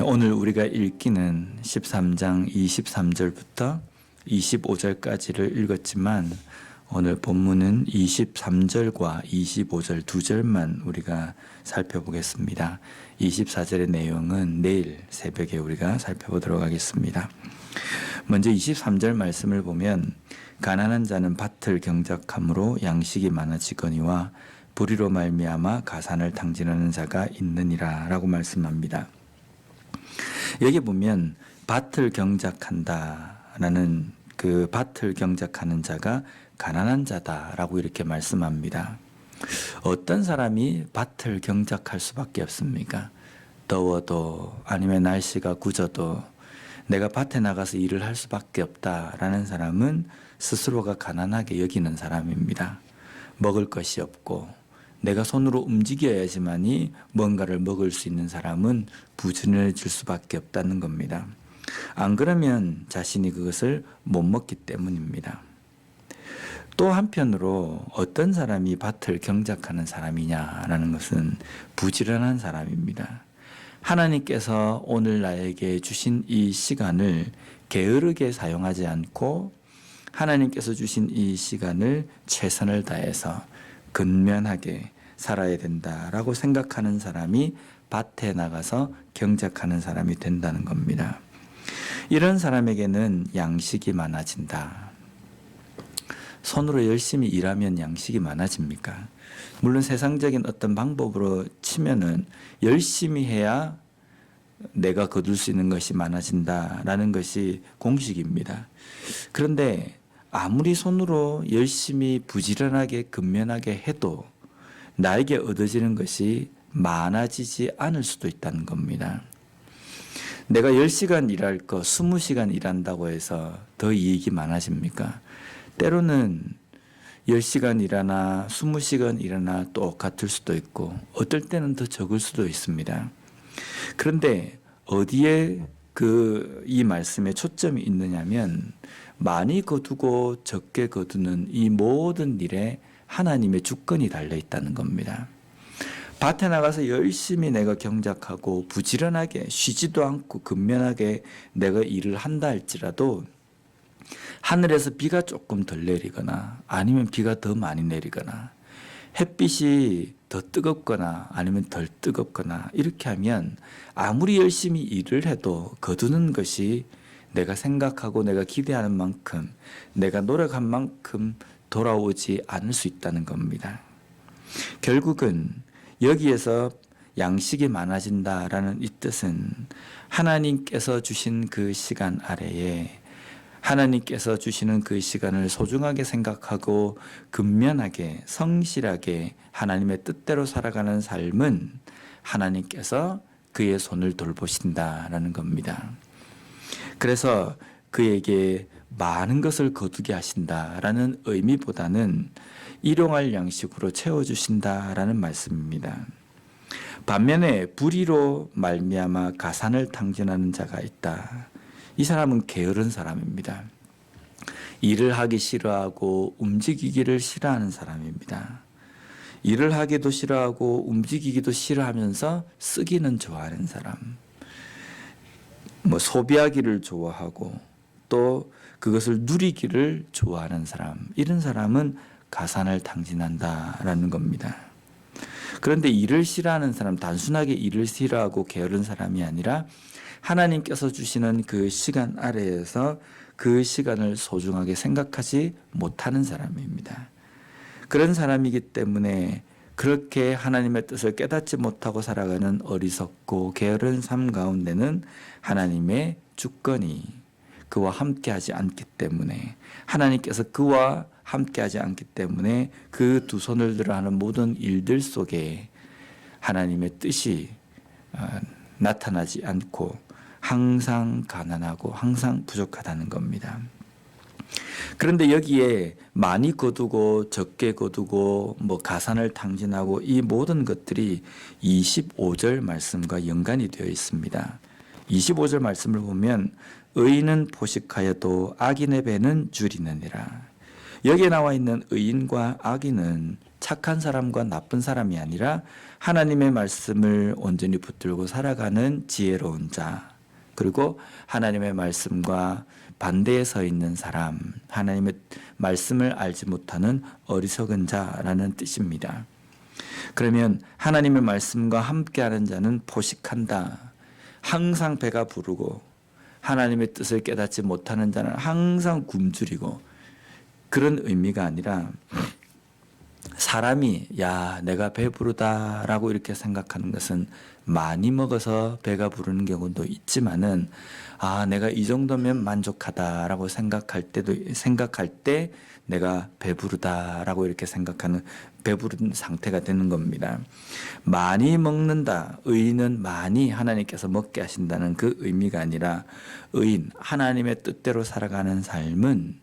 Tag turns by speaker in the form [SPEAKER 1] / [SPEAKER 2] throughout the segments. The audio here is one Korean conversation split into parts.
[SPEAKER 1] 오늘 우리가 읽기는 13장 23절부터 25절까지를 읽었지만 오늘 본문은 23절과 25절 두 절만 우리가 살펴보겠습니다. 24절의 내용은 내일 새벽에 우리가 살펴보도록 하겠습니다. 먼저 23절 말씀을 보면 가난한 자는 밭을 경작함으로 양식이 많아지거니와 불의로 말미암아 가산을 탕진하는 자가 있느니라 라고 말씀합니다. 여기 보면 밭을 경작한다라는 그 밭을 경작하는 자가 가난한 자다라고 이렇게 말씀합니다. 어떤 사람이 밭을 경작할 수밖에 없습니까? 더워도 아니면 날씨가 굳어도 내가 밭에 나가서 일을 할 수밖에 없다라는 사람은 스스로가 가난하게 여기는 사람입니다. 먹을 것이 없고 내가 손으로 움직여야지만이 뭔가를 먹을 수 있는 사람은 부지런해질 수밖에 없다는 겁니다. 안 그러면 자신이 그것을 못 먹기 때문입니다. 또 한편으로 어떤 사람이 밭을 경작하는 사람이냐라는 것은 부지런한 사람입니다. 하나님께서 오늘 나에게 주신 이 시간을 게으르게 사용하지 않고 하나님께서 주신 이 시간을 최선을 다해서 근면하게 살아야 된다라고 생각하는 사람이 밭에 나가서 경작하는 사람이 된다는 겁니다. 이런 사람에게는 양식이 많아진다. 손으로 열심히 일하면 양식이 많아집니까? 물론 세상적인 어떤 방법으로 치면은 열심히 해야 내가 거둘 수 있는 것이 많아진다라는 것이 공식입니다. 그런데 아무리 손으로 열심히 부지런하게 근면하게 해도 나에게 얻어지는 것이 많아지지 않을 수도 있다는 겁니다. 내가 10시간 일할 거 20시간 일한다고 해서 더 이익이 많아집니까? 때로는 10시간 일하나 20시간 일하나 똑같을 수도 있고 어떨 때는 더 적을 수도 있습니다. 그런데 어디에 이 말씀에 초점이 있느냐면 많이 거두고 적게 거두는 이 모든 일에 하나님의 주권이 달려 있다는 겁니다. 밭에 나가서 열심히 내가 경작하고 부지런하게 쉬지도 않고 근면하게 내가 일을 한다 할지라도 하늘에서 비가 조금 덜 내리거나 아니면 비가 더 많이 내리거나 햇빛이 더 뜨겁거나 아니면 덜 뜨겁거나 이렇게 하면 아무리 열심히 일을 해도 거두는 것이 내가 생각하고 내가 기대하는 만큼 내가 노력한 만큼 돌아오지 않을 수 있다는 겁니다. 결국은 여기에서 양식이 많아진다라는 이 뜻은 하나님께서 주신 그 시간 아래에 하나님께서 주시는 그 시간을 소중하게 생각하고 근면하게 성실하게 하나님의 뜻대로 살아가는 삶은 하나님께서 그의 손을 돌보신다라는 겁니다. 그래서 그에게 많은 것을 거두게 하신다라는 의미보다는 일용할 양식으로 채워주신다라는 말씀입니다. 반면에 불의로 말미암아 가산을 탕진하는 자가 있다. 이 사람은 게으른 사람입니다. 일을 하기 싫어하고 움직이기를 싫어하는 사람입니다. 일을 하기도 싫어하고 움직이기도 싫어하면서 쓰기는 좋아하는 사람. 소비하기를 좋아하고 또 그것을 누리기를 좋아하는 사람. 이런 사람은 가산을 탕진한다라는 겁니다. 그런데 일을 싫어하는 사람, 단순하게 일을 싫어하고 게으른 사람이 아니라 하나님께서 주시는 그 시간 아래에서 그 시간을 소중하게 생각하지 못하는 사람입니다. 그런 사람이기 때문에 그렇게 하나님의 뜻을 깨닫지 못하고 살아가는 어리석고 게으른 삶 가운데는 하나님의 주권이 그와 함께하지 않기 때문에 하나님께서 그와 함께하지 않기 때문에 그 두 손을 들어 하는 모든 일들 속에 하나님의 뜻이 나타나지 않고 항상 가난하고 항상 부족하다는 겁니다. 그런데 여기에 많이 거두고 적게 거두고 가산을 탕진하고 이 모든 것들이 25절 말씀과 연관이 되어 있습니다. 25절 말씀을 보면 의인은 포식하여도 악인의 배는 줄이느니라. 여기에 나와 있는 의인과 악인은 착한 사람과 나쁜 사람이 아니라 하나님의 말씀을 온전히 붙들고 살아가는 지혜로운 자, 그리고 하나님의 말씀과 반대에 서 있는 사람, 하나님의 말씀을 알지 못하는 어리석은 자라는 뜻입니다. 그러면 하나님의 말씀과 함께하는 자는 포식한다. 항상 배가 부르고 하나님의 뜻을 깨닫지 못하는 자는 항상 굶주리고, 그런 의미가 아니라 사람이 야 내가 배부르다라고 이렇게 생각하는 것은 많이 먹어서 배가 부르는 경우도 있지만은 내가 이 정도면 만족하다라고 생각할 때 내가 배부르다라고 이렇게 생각하는 배부른 상태가 되는 겁니다. 많이 먹는다. 의인은 많이 하나님께서 먹게 하신다는 그 의미가 아니라, 의인 하나님의 뜻대로 살아가는 삶은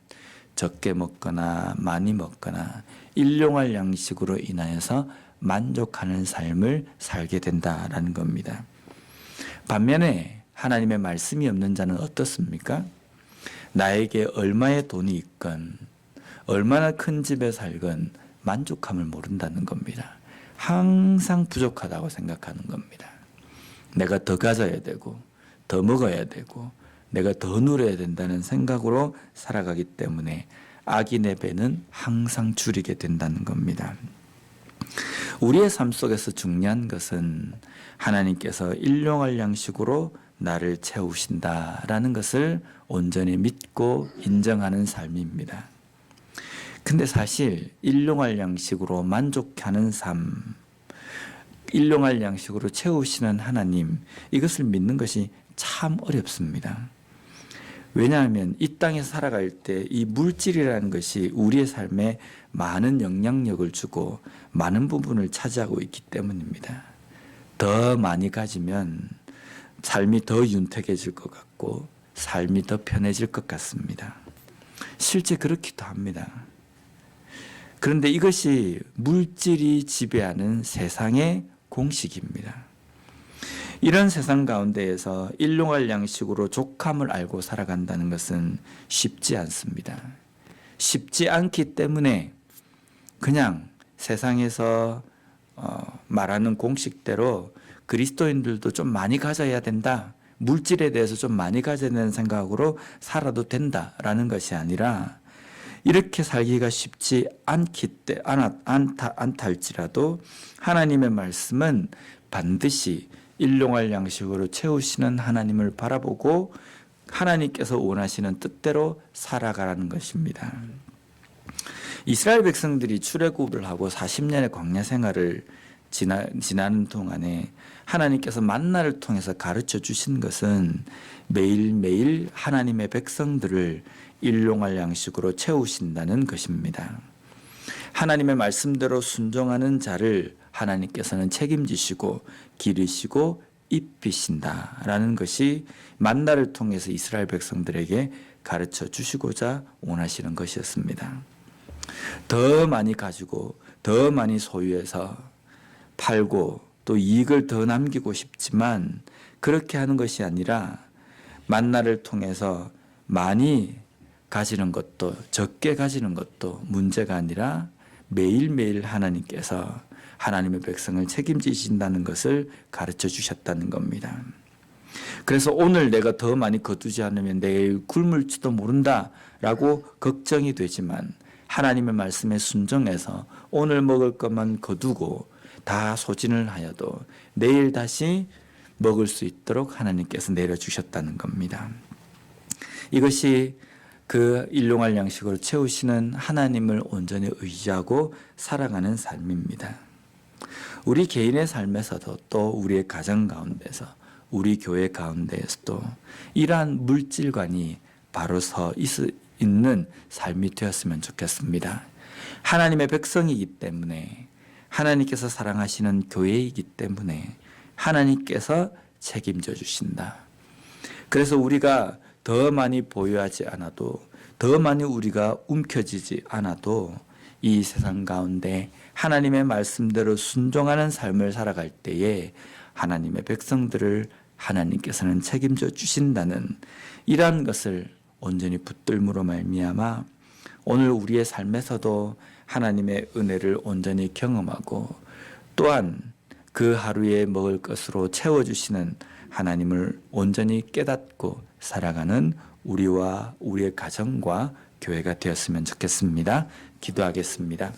[SPEAKER 1] 적게 먹거나 많이 먹거나 일용할 양식으로 인하여서 만족하는 삶을 살게 된다라는 겁니다. 반면에 하나님의 말씀이 없는 자는 어떻습니까? 나에게 얼마의 돈이 있건 얼마나 큰 집에 살건 만족함을 모른다는 겁니다. 항상 부족하다고 생각하는 겁니다. 내가 더 가져야 되고 더 먹어야 되고 내가 더 누려야 된다는 생각으로 살아가기 때문에 악인의 배는 항상 줄이게 된다는 겁니다. 우리의 삶 속에서 중요한 것은 하나님께서 일용할 양식으로 나를 채우신다라는 것을 온전히 믿고 인정하는 삶입니다. 근데 사실 일용할 양식으로 만족하는 삶, 일용할 양식으로 채우시는 하나님, 이것을 믿는 것이 참 어렵습니다. 왜냐하면 이 땅에 살아갈 때 이 물질이라는 것이 우리의 삶에 많은 영향력을 주고 많은 부분을 차지하고 있기 때문입니다. 더 많이 가지면 삶이 더 윤택해질 것 같고 삶이 더 편해질 것 같습니다. 실제 그렇기도 합니다. 그런데 이것이 물질이 지배하는 세상의 공식입니다. 이런 세상 가운데에서 일용할 양식으로 족함을 알고 살아간다는 것은 쉽지 않습니다. 쉽지 않기 때문에 그냥 세상에서 말하는 공식대로 그리스도인들도 좀 많이 가져야 된다, 물질에 대해서 좀 많이 가져야 되는 생각으로 살아도 된다라는 것이 아니라, 이렇게 살기가 쉽지 않다 할지라도 하나님의 말씀은 반드시 일용할 양식으로 채우시는 하나님을 바라보고 하나님께서 원하시는 뜻대로 살아가라는 것입니다. 이스라엘 백성들이 출애굽을 하고 40년의 광야 생활을 지나는 동안에 하나님께서 만나를 통해서 가르쳐 주신 것은 매일매일 하나님의 백성들을 일용할 양식으로 채우신다는 것입니다. 하나님의 말씀대로 순종하는 자를 하나님께서는 책임지시고 기르시고 입히신다라는 것이 만나를 통해서 이스라엘 백성들에게 가르쳐 주시고자 원하시는 것이었습니다. 더 많이 가지고 더 많이 소유해서 팔고 또 이익을 더 남기고 싶지만 그렇게 하는 것이 아니라, 만나를 통해서 많이 가지는 것도 적게 가지는 것도 문제가 아니라 매일매일 하나님께서 하나님의 백성을 책임지신다는 것을 가르쳐 주셨다는 겁니다. 그래서 오늘 내가 더 많이 거두지 않으면 내일 굶을지도 모른다라고 걱정이 되지만, 하나님의 말씀에 순종해서 오늘 먹을 것만 거두고 다 소진을 하여도 내일 다시 먹을 수 있도록 하나님께서 내려주셨다는 겁니다. 이것이 그 일용할 양식으로 채우시는 하나님을 온전히 의지하고 살아가는 삶입니다. 우리 개인의 삶에서도 또 우리의 가정 가운데서 우리 교회 가운데에서도 이러한 물질관이 바로 서 있는 삶이 되었으면 좋겠습니다. 하나님의 백성이기 때문에, 하나님께서 사랑하시는 교회이기 때문에 하나님께서 책임져 주신다. 그래서 우리가 더 많이 보유하지 않아도, 더 많이 우리가 움켜쥐지 않아도 이 세상 가운데 하나님의 말씀대로 순종하는 삶을 살아갈 때에 하나님의 백성들을 하나님께서는 책임져 주신다는 이러한 것을 온전히 붙들므로 말미암아 오늘 우리의 삶에서도 하나님의 은혜를 온전히 경험하고 또한 그 하루에 먹을 것으로 채워주시는 하나님을 온전히 깨닫고 살아가는 우리와 우리의 가정과 교회가 되었으면 좋겠습니다. 기도하겠습니다.